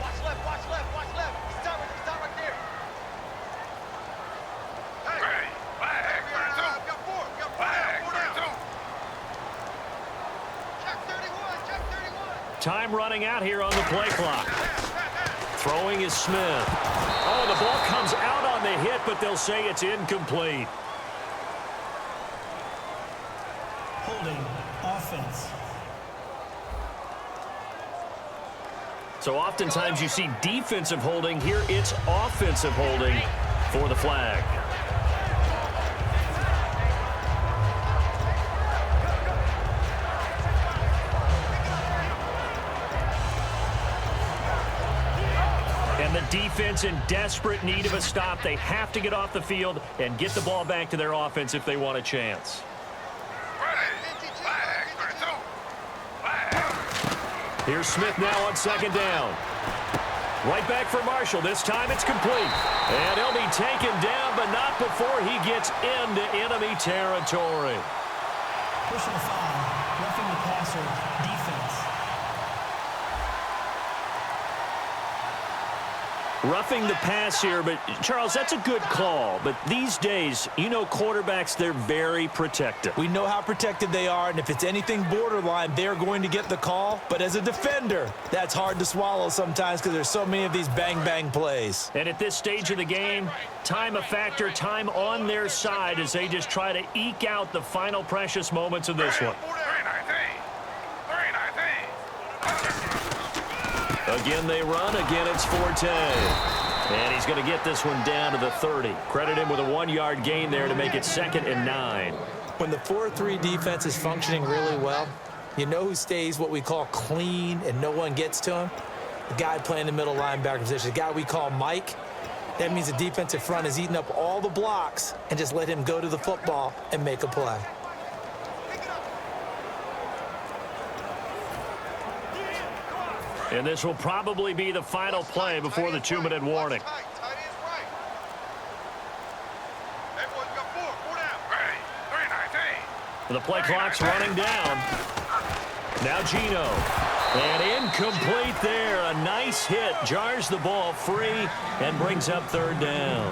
Speaker 5: Watch left, watch left, watch left. Stop right there.
Speaker 7: Hey, flag for the zone.
Speaker 5: Got four down.
Speaker 7: Flag for the zone.
Speaker 5: Check 31, check 31.
Speaker 2: Time running out here on the play clock. Throwing is Smith. Oh, the ball comes out on the hit, but they'll say it's incomplete.
Speaker 4: Holding offense.
Speaker 2: So oftentimes you see defensive holding. Here it's offensive holding for the flag. And the defense in desperate need of a stop. They have to get off the field and get the ball back to their offense if they want a chance.
Speaker 7: Flag for the zone. Flag.
Speaker 2: Here's Smith now on 2nd down. Right back for Marshall. This time it's complete. And he'll be taken down, but not before he gets into enemy territory.
Speaker 4: Personal foul. Roughing the passer. Defense.
Speaker 2: Roughing the pass here, but Charles, that's a good call. But these days, you know quarterbacks, they're very protective.
Speaker 3: We know how protected they are, and if it's anything borderline, they're going to get the call. But as a defender, that's hard to swallow sometimes because there's so many of these bang-bang plays.
Speaker 2: And at this stage of the game, time a factor, time on their side as they just try to eke out the final precious moments of this one.
Speaker 7: 319.
Speaker 2: Again, they run. Again, it's Forte. And he's going to get this one down to the 30. Credit him with a 1-yard gain there to make it 2nd and 9.
Speaker 3: When the 4-3 defense is functioning really well, you know who stays what we call clean and no one gets to him? The guy playing the middle linebacker position, the guy we call Mike. That means the defensive front is eating up all the blocks and just let him go to the football and make a play.
Speaker 2: And this will probably be the final play before the 2-minute warning.
Speaker 5: Tight end right. Everyone got four down.
Speaker 7: 319.
Speaker 2: The play clock's running down. Now Gino. And incomplete there. A nice hit. Jars the ball free and brings up 3rd down.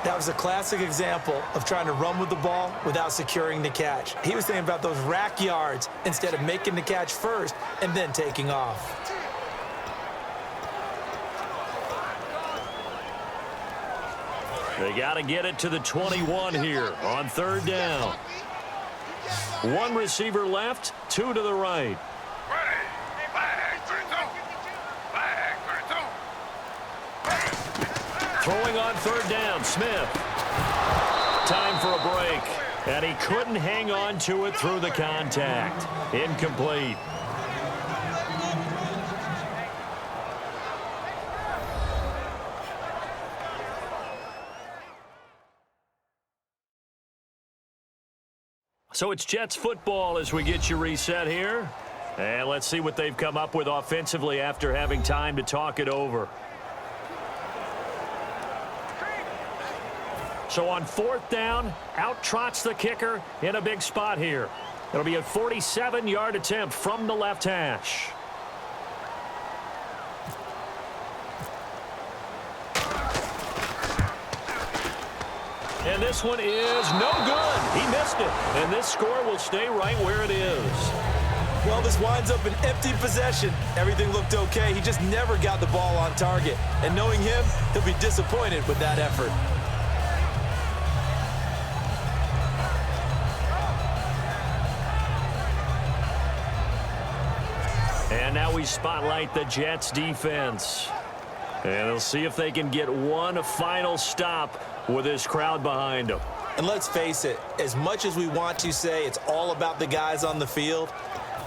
Speaker 3: That was a classic example of trying to run with the ball without securing the catch. He was thinking about those rack yards instead of making the catch first and then taking off.
Speaker 2: They got to get it to the 21 here on third down. One receiver left, two to the right. Throwing on third down, Smith. Time for a break, and he couldn't hang on to it through the contact. Incomplete. So it's Jets football as we get you reset here. And let's see what they've come up with offensively after having time to talk it over. So on fourth down, out trots the kicker in a big spot here. It'll be a 47-yard attempt from the left hash. And this one is no good. He missed it. And this score will stay right where it is.
Speaker 3: Well, this winds up an empty possession. Everything looked okay. He just never got the ball on target. And knowing him, he'll be disappointed with that effort.
Speaker 2: And now we spotlight the Jets defense. And they'll see if they can get one final stop with this crowd behind them.
Speaker 3: And let's face it, as much as we want to say it's all about the guys on the field,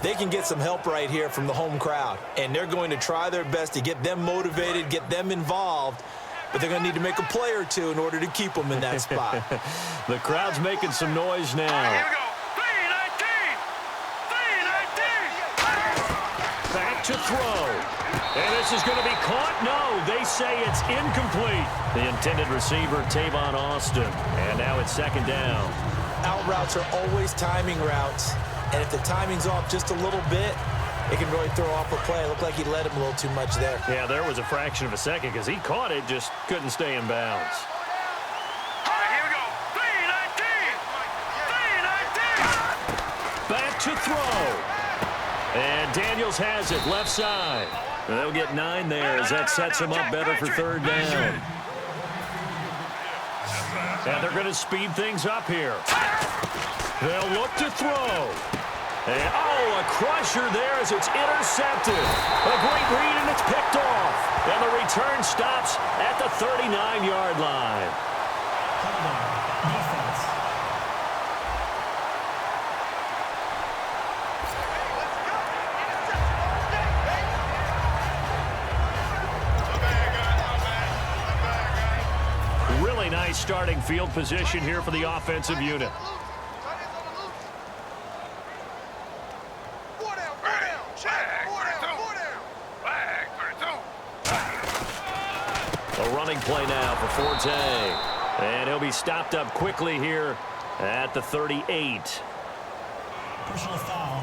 Speaker 3: they can get some help right here from the home crowd. And they're going to try their best to get them motivated, get them involved, but they're going to need to make a play or two in order to keep them in that spot.
Speaker 2: The crowd's making some noise now.
Speaker 7: Here we go. 3-19.
Speaker 2: Back to throw. And this is going to be caught. No, they say it's incomplete. The intended receiver, Tavon Austin. And now it's second down.
Speaker 3: Out routes are always timing routes. And if the timing's off just a little bit, it can really throw off a play. It looked like he let him a little too much there.
Speaker 2: Yeah, there was a fraction of a second because he caught it, just couldn't stay in bounds.
Speaker 7: All right, here we go. 3-19.
Speaker 2: Back to throw. And Daniels has it, left side. And they'll get 9 there as that sets them up better for third down. And they're going to speed things up here. They'll look to throw. And, a crusher there as it's intercepted. A great read, and it's picked off. And the return stops at the 39-yard line.
Speaker 4: Defense.
Speaker 2: Really nice starting field position here for the offensive unit. A running play now for Forte. And he'll be stopped up quickly here at the 38.
Speaker 4: Personal foul.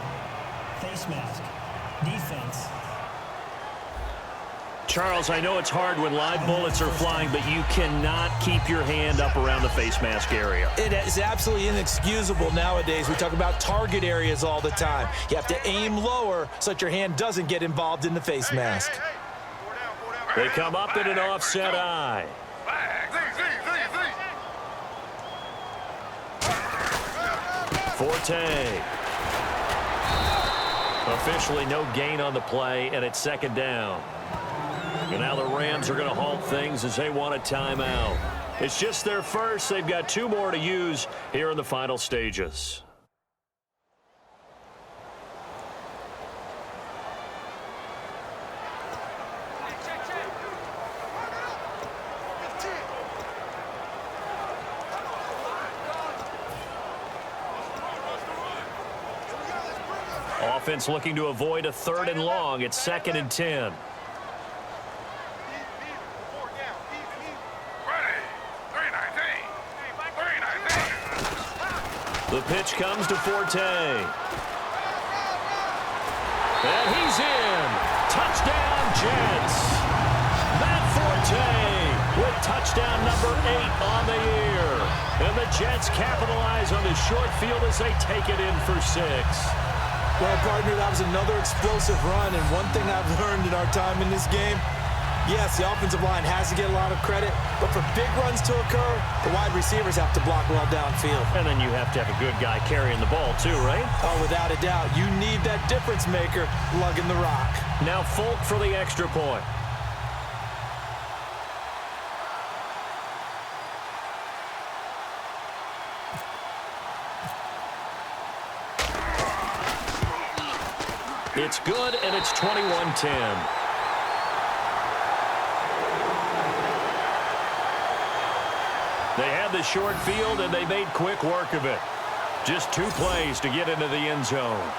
Speaker 4: Face mask. Defense.
Speaker 2: Charles, I know it's hard when live bullets are flying, but you cannot keep your hand up around the face mask area.
Speaker 3: It is absolutely inexcusable nowadays. We talk about target areas all the time. You have to aim lower so that your hand doesn't get involved in the face mask.
Speaker 2: They come up in an offset eye. Forte. Officially no gain on the play, and it's second down. And now the Rams are going to halt things as they want a timeout. It's just their first. They've got 2 more to use here in the final stages. Offense looking to avoid a 3rd and long. It's 2nd and 10. The pitch comes to Forte. And he's in. Touchdown, Jets. Matt Forte with touchdown number 8 on the year. And the Jets capitalize on the short field as they take it in for 6.
Speaker 3: Well, partner, that was another explosive run, and one thing I've learned in our time in this game, yes, the offensive line has to get a lot of credit, but for big runs to occur, the wide receivers have to block well downfield.
Speaker 2: And then you have to have a good guy carrying the ball too, right?
Speaker 3: Oh, without a doubt. You need that difference maker lugging the rock.
Speaker 2: Now Folk for the extra point. It's good, and it's 21-10. They had the short field, and they made quick work of it. Just 2 plays to get into the end zone.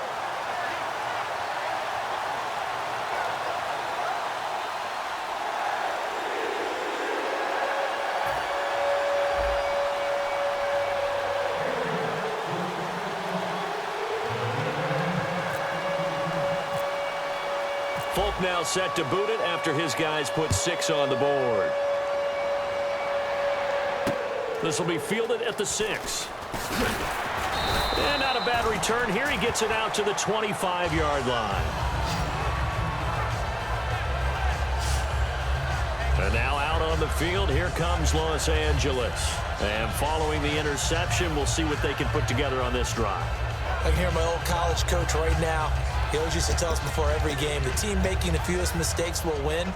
Speaker 2: Folk now set to boot it after his guys put 6 on the board. This will be fielded at the 6. And not a bad return here. He gets it out to the 25-yard line. And now out on the field, here comes Los Angeles. And following the interception, we'll see what they can put together on this drive.
Speaker 3: I can hear my old college coach right now. He always used to tell us before every game, the team making the fewest mistakes will win.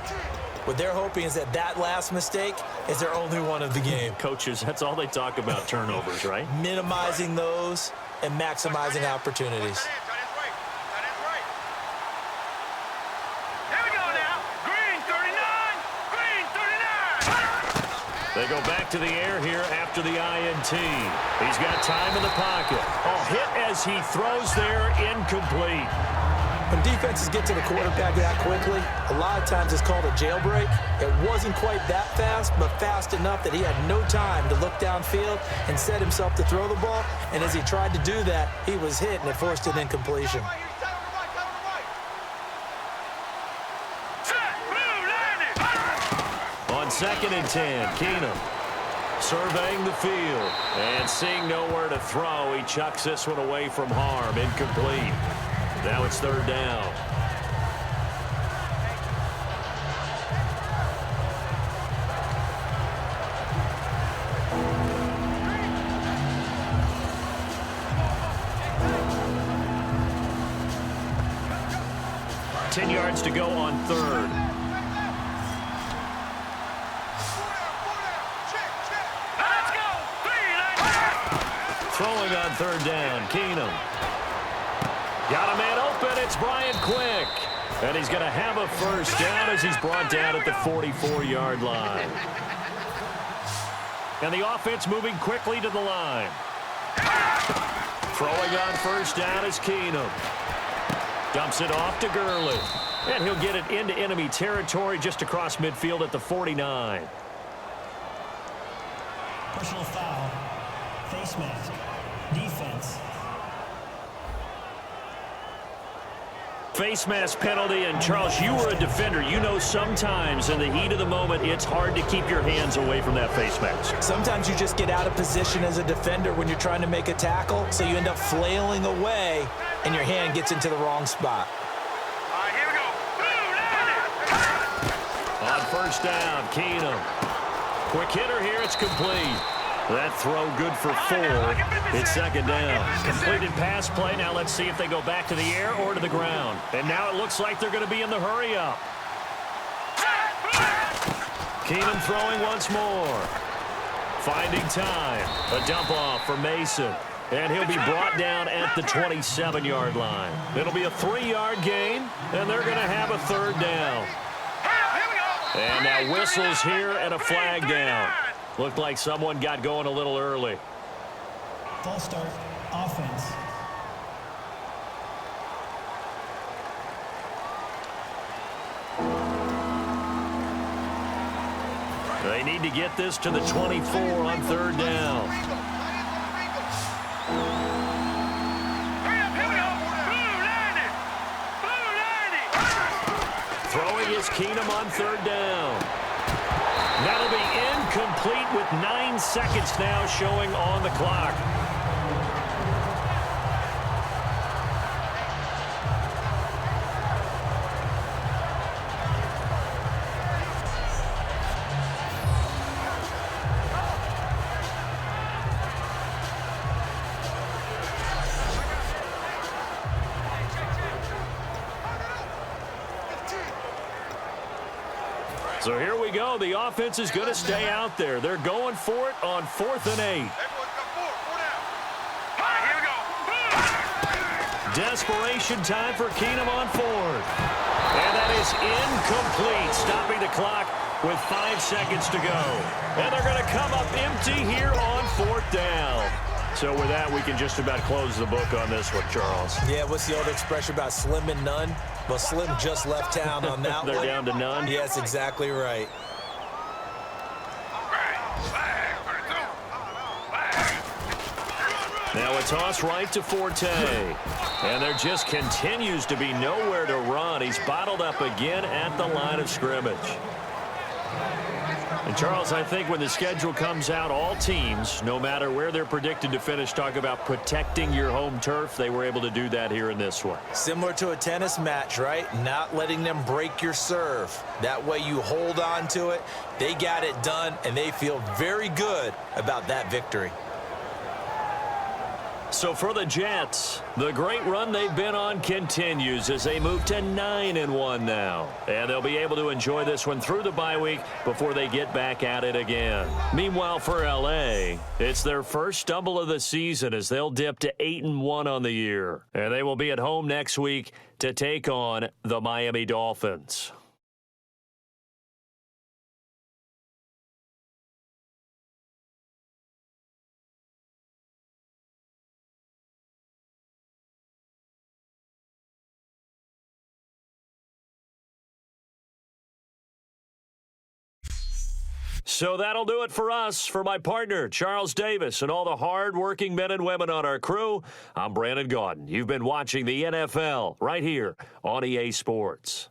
Speaker 3: What they're hoping is that that last mistake is their only one of the game.
Speaker 2: Coaches, that's all they talk about, turnovers, right?
Speaker 3: Minimizing those and maximizing opportunities.
Speaker 7: Here we go now. Green 39. Green 39.
Speaker 2: They go back to the air here after the INT. He's got time in the pocket. Oh, hit as he throws there, incomplete.
Speaker 3: When defenses get to the quarterback that quickly, a lot of times it's called a jailbreak. It wasn't quite that fast, but fast enough that he had no time to look downfield and set himself to throw the ball. And as he tried to do that, he was hit, and it forced an incompletion.
Speaker 2: On 2nd and 10, Keenum surveying the field and seeing nowhere to throw. He chucks this one away from harm, incomplete. Now it's 3rd down. Yards to go on 3rd.
Speaker 7: Let's go.
Speaker 2: Throwing on 3rd down, Keenum. Got a man open, it's Brian Quick. And he's going to have a first down as he's brought down at the 44-yard line. And the offense moving quickly to the line. Throwing on 1st down is Keenum. Dumps it off to Gurley. And he'll get it into enemy territory just across midfield at the 49.
Speaker 4: Personal foul. Face mask. Defense.
Speaker 2: Face mask penalty, and Charles, you were a defender. You know sometimes in the heat of the moment, it's hard to keep your hands away from that face mask.
Speaker 3: Sometimes you just get out of position as a defender when you're trying to make a tackle, so you end up flailing away, and your hand gets into the wrong spot.
Speaker 7: All right, here we go.
Speaker 2: On 1st down, Keenum. Quick hitter here, it's complete. That throw good for 4. It's 2nd down. Completed pass play. Now let's see if they go back to the air or to the ground. And now it looks like they're going to be in the hurry up. Keenum throwing once more. Finding time. A dump off for Mason. And he'll be brought down at the 27-yard line. It'll be a 3-yard gain, and they're going to have a 3rd down. And now whistles here and a flag down. Looked like someone got going a little early.
Speaker 4: False start. Offense.
Speaker 2: They need to get this to the 24 on 3rd down. Throwing is Keenum on 3rd down. That'll be with 9 seconds now showing on the clock. So here we go. The offense is going to stay out there. They're going for it on 4th and 8.
Speaker 7: Hey, boys, got 4 down. All right, here we go.
Speaker 2: Desperation time for Keenum on 4th. And that is incomplete, stopping the clock with 5 seconds to go. And they're going to come up empty here on 4th down. So with that, we can just about close the book on this one, Charles.
Speaker 3: Yeah, what's the old expression about slim and none? Well, Slim just left town on that
Speaker 2: They're
Speaker 3: one.
Speaker 2: down to none?
Speaker 3: Yes, exactly right.
Speaker 2: Now a toss right to Forte. And there just continues to be nowhere to run. He's bottled up again at the line of scrimmage. And, Charles, I think when the schedule comes out, all teams, no matter where they're predicted to finish, talk about protecting your home turf. They were able to do that here in this one.
Speaker 3: Similar to a tennis match, right? Not letting them break your serve. That way you hold on to it. They got it done, and they feel very good about that victory.
Speaker 2: So for the Jets, the great run they've been on continues as they move to 9-1 now. And they'll be able to enjoy this one through the bye week before they get back at it again. Meanwhile, for L.A., it's their first stumble of the season as they'll dip to 8-1 on the year. And they will be at home next week to take on the Miami Dolphins. So that'll do it for us. For my partner, Charles Davis, and all the hard-working men and women on our crew, I'm Brandon Gaudin. You've been watching the NFL right here on EA Sports.